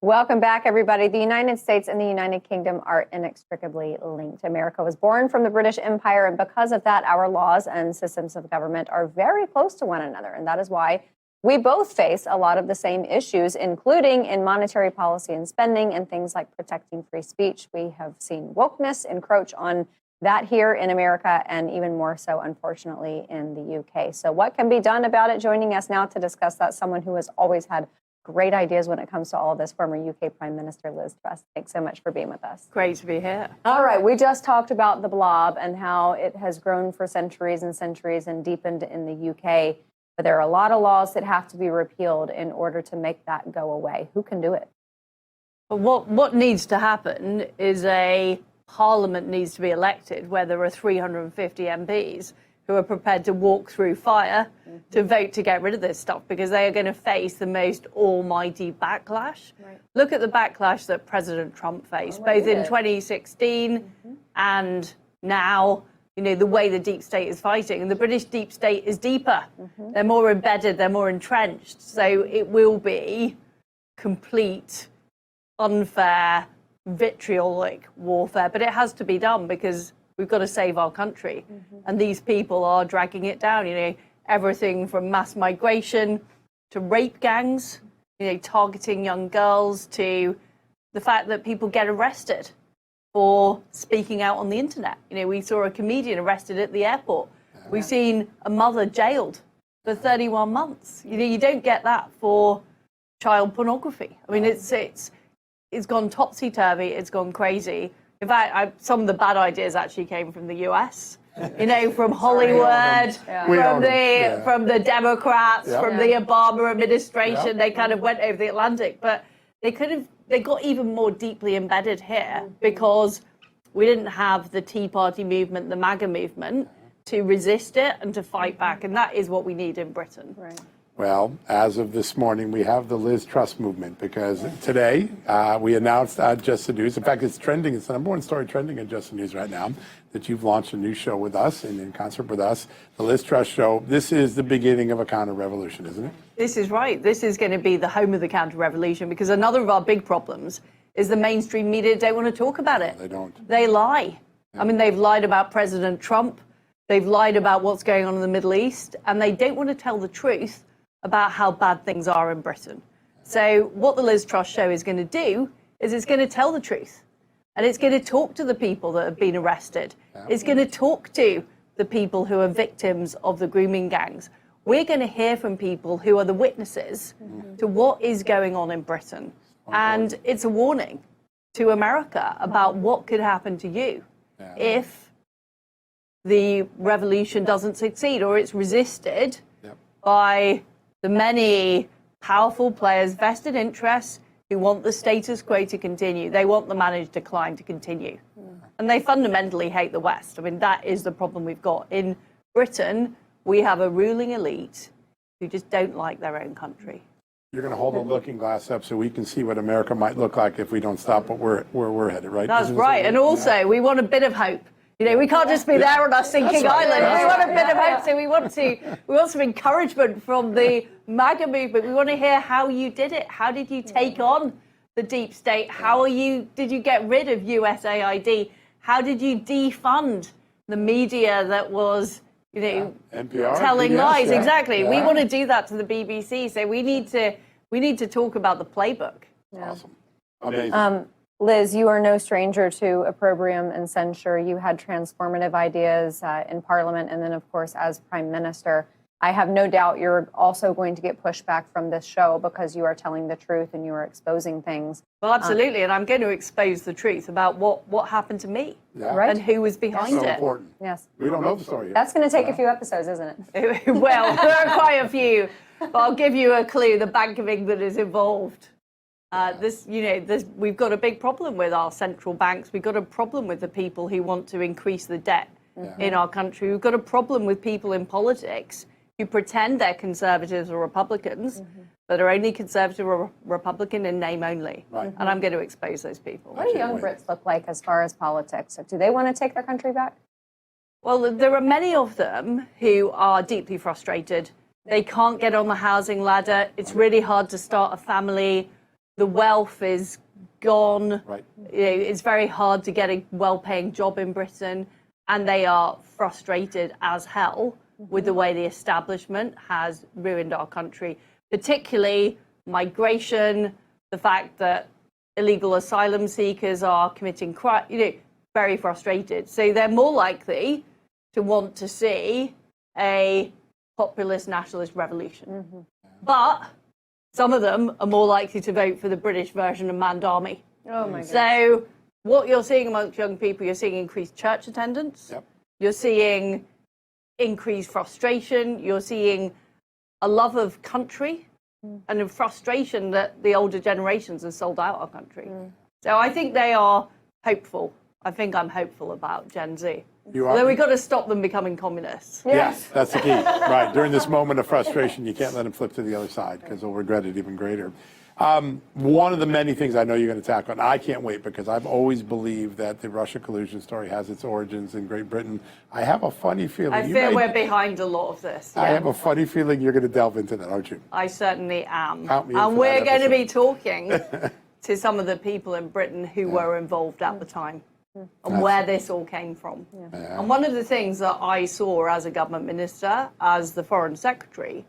Welcome back, everybody. The United States and the United Kingdom are inextricably linked. America was born from the British Empire, and because of that, our laws and systems of government are very close to one another. And that is why we both face a lot of the same issues, including in monetary policy and spending and things like protecting free speech. We have seen wokeness encroach on that here in America, and even more so, unfortunately, in the UK. So what can be done about it? Joining us now to discuss that, someone who has always had great ideas when it comes to all of this, former UK Prime Minister Liz Truss. Thanks so much for being with us. Great to be here. All right, we just talked about the Blob and how it has grown for centuries and centuries and deepened in the UK. But there are a lot of laws that have to be repealed in order to make that go away. Who can do it? What needs to happen is a parliament needs to be elected where there are 350 MPs who are prepared to walk through fire to vote to get rid of this stuff, because they are going to face the most almighty backlash. Right. Look at the backlash that President Trump faced, both in 2016 and now. You know, the way the deep state is fighting. And the British deep state is deeper. They're more embedded, they're more entrenched. So it will be complete, unfair, vitriolic warfare. But it has to be done because we've got to save our country. And these people are dragging it down. You know, everything from mass migration to rape gangs, you know, targeting young girls, to the fact that people get arrested for speaking out on the internet. You know, we saw a comedian arrested at the airport. We've seen a mother jailed for 31 months. You know, you don't get that for child pornography. I mean, it's gone topsy-turvy, it's gone crazy. In fact, some of the bad ideas actually came from the US. You know, from Hollywood, from the Democrats, from the Obama administration. They kind of went over the Atlantic, but they got even more deeply embedded here because we didn't have the Tea Party movement, the MAGA movement, to resist it and to fight back. And that is what we need in Britain. Right. Well, as of this morning, we have the Liz Truss movement, because today we announced at Just the News, in fact, it's trending, it's the #1 story trending at Just the News right now, that you've launched a new show with us and in concert with us, the Liz Truss Show. This is the beginning of a counter-revolution, isn't it? This is right. This is going to be the home of the counter-revolution, because another of our big problems is the mainstream media don't want to talk about it. No, they don't. They lie. Yeah. I mean, they've lied about President Trump. They've lied about what's going on in the Middle East, and they don't want to tell the truth about how bad things are in Britain. So what the Liz Truss Show is going to do is it's going to tell the truth. And it's going to talk to the people that have been arrested. It's going to talk to the people who are victims of the grooming gangs. We're going to hear from people who are the witnesses to what is going on in Britain. And it's a warning to America about what could happen to you if the revolution doesn't succeed, or it's resisted by the many powerful players, vested interests, who want the status quo to continue. They want the managed decline to continue. And they fundamentally hate the West. I mean, that is the problem we've got. In Britain, we have a ruling elite who just don't like their own country. You're going to hold the looking glass up so we can see what America might look like if we don't stop where we're headed, right? That's right. And also, we want a bit of hope. You know, we can't just be there on our sinking island. We want a bit of hope, so we want some encouragement from the MAGA movement. We want to hear how you did it. How did you take on the deep state? Did you get rid of USAID? How did you defund the media that was, you know, NPR, telling lies? Yeah. Exactly. Yeah. We want to do that to the BBC. So we need to talk about the playbook. Yeah. Awesome. Amazing. Liz, you are no stranger to opprobrium and censure. You had transformative ideas in Parliament, and then, of course, as Prime Minister. I have no doubt you're also going to get pushback from this show because you are telling the truth and you are exposing things. Well, absolutely, and I'm going to expose the truth about what happened to me and who was behind it. So important. Yes. We don't know the story yet. That's going to take a few episodes, isn't it? Well, there are quite a few, but I'll give you a clue. The Bank of England is involved. We've got a big problem with our central banks. We've got a problem with the people who want to increase the debt in our country. We've got a problem with people in politics who pretend they're conservatives or Republicans, but are only conservative or Republican in name only. Right. And I'm going to expose those people. What do young Brits look like as far as politics? Do they want to take their country back? Well, there are many of them who are deeply frustrated. They can't get on the housing ladder. It's really hard to start a family. the wealth is gone. Right. It's very hard to get a well-paying job in Britain, and they are frustrated as hell with the way the establishment has ruined our country, particularly migration, the fact that illegal asylum seekers are committing crime, very frustrated. So they're more likely to want to see a populist nationalist revolution. But some of them are more likely to vote for the British version of manned army. Oh my goodness. So what you're seeing amongst young people, you're seeing increased church attendance. Yep. You're seeing increased frustration. You're seeing a love of country and a frustration that the older generations have sold out our country. So I think they are hopeful. I think I'm hopeful about Gen Z. You are. Although we've got to stop them becoming communists. Yes, that's the key. Right. During this moment of frustration, you can't let them flip to the other side because they'll regret it even greater. One of the many things I know you're going to tackle, and I can't wait because I've always believed that the Russia collusion story has its origins in Great Britain. I have a funny feeling. I feel we're behind a lot of this. I have a funny feeling you're going to delve into that, aren't you? I certainly am. Count me in And for we're that going to episode. be talking to some of the people in Britain who were involved at the time and where this all came from. Yeah. And one of the things that I saw as a government minister, as the Foreign Secretary,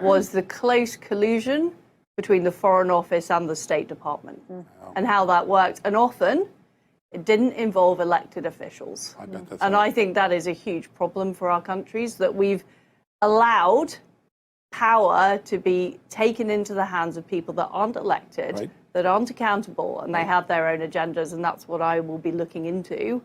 was the close collusion between the Foreign Office and the State Department and how that worked. And often it didn't involve elected officials. I bet that's And right. I think that is a huge problem for our countries, that we've allowed power to be taken into the hands of people that aren't elected, Right. that aren't accountable, and they have their own agendas. And that's what I will be looking into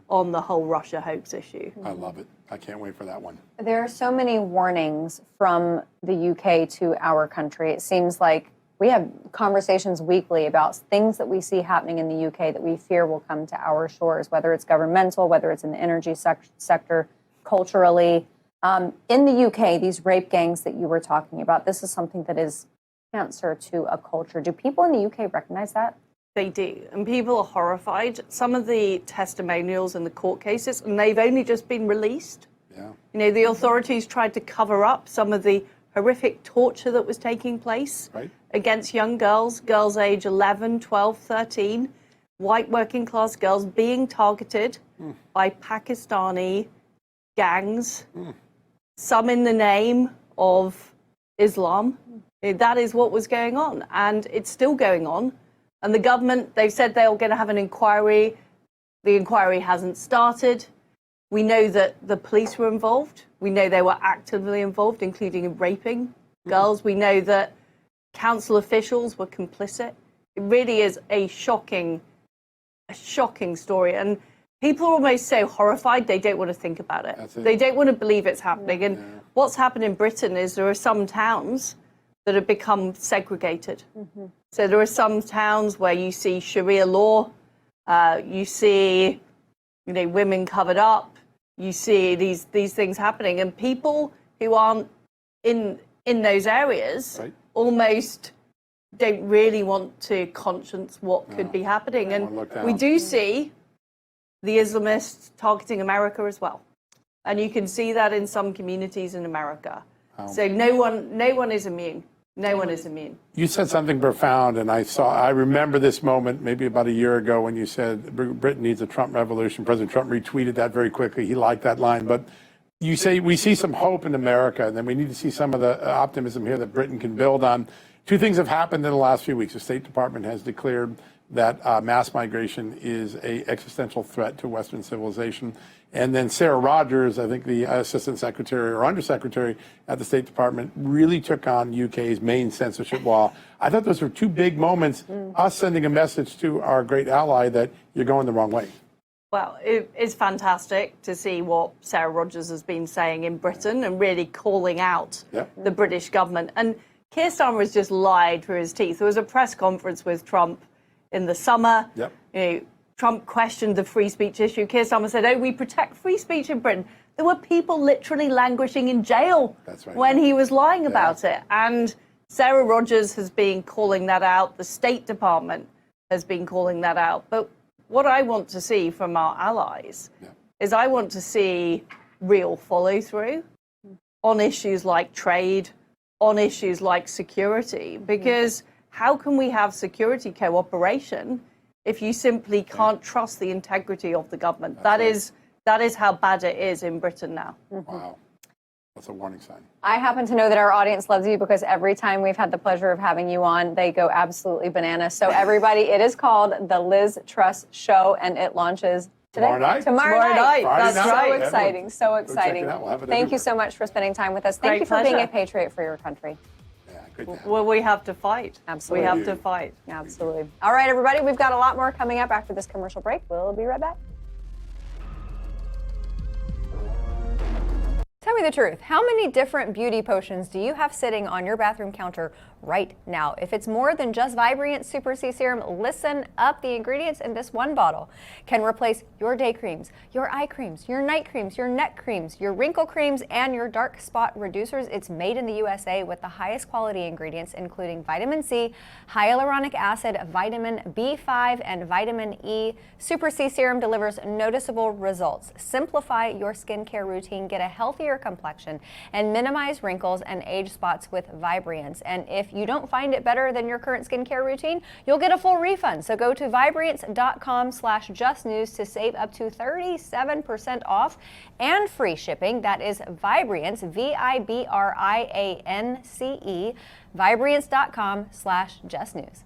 on the whole Russia hoax issue. I love it. I can't wait for that one. There are so many warnings from the UK to our country. It seems like we have conversations weekly about things that we see happening in the UK that we fear will come to our shores, whether it's governmental, whether it's in the energy sector, culturally. In the UK, these rape gangs that you were talking about, this is something that is cancer to a culture. Do people in the UK recognize that? They do, and people are horrified. Some of the testimonials in the court cases, and they've only just been released. Yeah. The authorities tried to cover up some of the horrific torture that was taking place against young girls age 11, 12, 13, white working class girls being targeted by Pakistani gangs, some in the name of Islam. That is what was going on, and it's still going on. And the government, they've said they're going to have an inquiry. The inquiry hasn't started. We know that the police were involved. We know they were actively involved, including in raping girls. We know that council officials were complicit. It really is a shocking story. And people are almost so horrified, they don't want to think about it. They don't want to believe it's happening. And what's happened in Britain is there are some towns that have become segregated. So there are some towns where you see Sharia law, you see, women covered up, you see these things happening, and people who aren't in those areas almost don't really want to conscience what could be happening. And we do see the Islamists targeting America as well, and you can see that in some communities in America. So no one is immune. No one is immune. You said something profound, and I remember this moment maybe about a year ago when you said Britain needs a Trump revolution. President Trump retweeted that very quickly. He liked that line. But you say we see some hope in America, and then we need to see some of the optimism here that Britain can build on. Two things have happened in the last few weeks. The State Department has declared that mass migration is an existential threat to Western civilization. And then Sarah Rogers, I think the Assistant Secretary or Undersecretary at the State Department, really took on UK's main censorship law. I thought those were two big moments, us sending a message to our great ally that you're going the wrong way. Well, it's fantastic to see what Sarah Rogers has been saying in Britain and really calling out the British government. And Keir Starmer has just lied through his teeth. There was a press conference with Trump in the summer. Trump questioned the free speech issue. Keir Starmer said, we protect free speech in Britain. There were people literally languishing in jail when he was lying about it. And Sarah Rogers has been calling that out. The State Department has been calling that out. But what I want to see from our allies is I want to see real follow through on issues like trade, on issues like security, because how can we have security cooperation if you simply can't trust the integrity of the government? That is how bad it is in Britain now. Wow. That's a warning sign. I happen to know that our audience loves you because every time we've had the pleasure of having you on, they go absolutely bananas. So everybody, it is called the Liz Truss Show, and it launches today. Tomorrow night. Tomorrow night. That's So right. exciting. So exciting. We'll have it Thank you everywhere. so much for spending time with us. Thank Great you for being pleasure. a patriot for your country. Yeah, good to have Well, we have to fight. Absolutely. We have to fight. Absolutely. All right, everybody, we've got a lot more coming up after this commercial break. We'll be right back. Tell me the truth. How many different beauty potions do you have sitting on your bathroom counter right now? If it's more than just Vibrance Super C Serum, listen up. The ingredients in this one bottle can replace your day creams, your eye creams, your night creams, your neck creams, your wrinkle creams, and your dark spot reducers. It's made in the USA with the highest quality ingredients, including vitamin C, hyaluronic acid, vitamin B5, and vitamin E. Super C Serum delivers noticeable results. Simplify your skincare routine, get a healthier complexion, and minimize wrinkles and age spots with Vibrance. And if you don't find it better than your current skincare routine, you'll get a full refund. So go to Vibrance.com/justnews to save up to 37% off and free shipping. That is Vibrance, Vibrance, Vibrance.com/justnews.